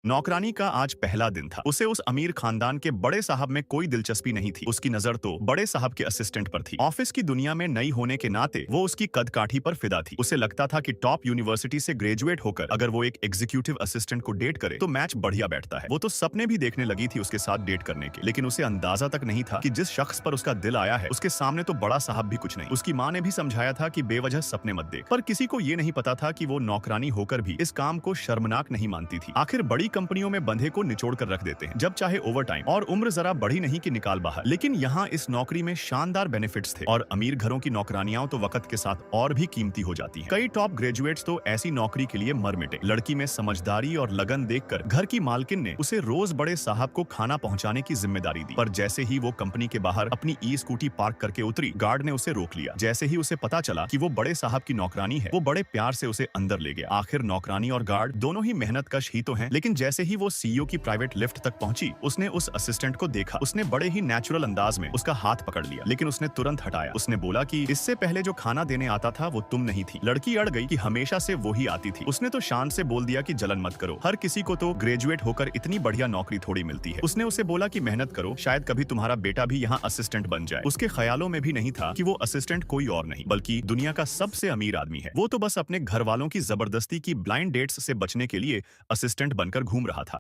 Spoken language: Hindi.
नौकरानी का आज पहला दिन था। उसे उस अमीर खानदान के बड़े साहब में कोई दिलचस्पी नहीं थी। उसकी नजर तो बड़े साहब के असिस्टेंट पर थी। ऑफिस की दुनिया में नई होने के नाते वो उसकी कदकाठी पर फिदा थी। उसे लगता था कि टॉप यूनिवर्सिटी से ग्रेजुएट होकर अगर वो एक एग्जीक्यूटिव असिस्टेंट को डेट करे तो मैच बढ़िया बैठता है। वो तो सपने भी देखने लगी थी उसके साथ डेट करने के, लेकिन उसे अंदाजा तक नहीं था कि जिस शख्स पर उसका दिल आया है उसके सामने तो बड़ा साहब भी कुछ नहीं। उसकी माँ ने भी समझाया था कि बेवजह सपने मत देख, पर किसी को ये नहीं पता था कि वो नौकरानी होकर भी इस काम को शर्मनाक नहीं मानती थी। आखिर बड़ी कंपनियों में बंधे को निचोड़ कर रख देते हैं, जब चाहे ओवर टाइम, और उम्र जरा बढ़ी नहीं कि निकाल बाहर। लेकिन यहाँ इस नौकरी में शानदार बेनिफिट्स थे और अमीर घरों की नौकरानियां तो वक्त के साथ और भी कीमती हो जाती हैं। कई टॉप ग्रेजुएट्स तो ऐसी नौकरी के लिए मर मिटे। लड़की में समझदारी और लगन देखकर घर की मालकिन ने उसे रोज बड़े साहब को खाना पहुंचाने की जिम्मेदारी दी। पर जैसे ही वो कंपनी के बाहर अपनी ई स्कूटी पार्क करके उतरी, गार्ड ने उसे रोक लिया। जैसे ही उसे पता चला कि वो बड़े साहब की नौकरानी है, वो बड़े प्यार से उसे अंदर ले गया। आखिर नौकरानी और गार्ड दोनों ही मेहनत कश ही तो हैं। लेकिन जैसे ही वो सीईओ की प्राइवेट लिफ्ट तक पहुंची, उसने उस असिस्टेंट को देखा। उसने बड़े ही नेचुरल अंदाज में उसका हाथ पकड़ लिया, लेकिन उसने तुरंत हटाया। उसने बोला कि इससे पहले जो खाना देने आता था वो तुम नहीं थी। लड़की अड़ गई कि हमेशा से वो ही आती थी। उसने तो शान से बोल दिया कि जलन मत करो, हर किसी को तो ग्रेजुएट होकर इतनी बढ़िया नौकरी थोड़ी मिलती है। उसने उसे बोला कि मेहनत करो, शायद कभी तुम्हारा बेटा भी यहाँ असिस्टेंट बन जाए। उसके ख्यालों में भी नहीं था कि वो असिस्टेंट कोई और नहीं बल्कि दुनिया का सबसे अमीर आदमी है। वो तो बस अपने घर वालों की जबरदस्ती की ब्लाइंड डेट्स से बचने के लिए असिस्टेंट बनकर घूम रहा था।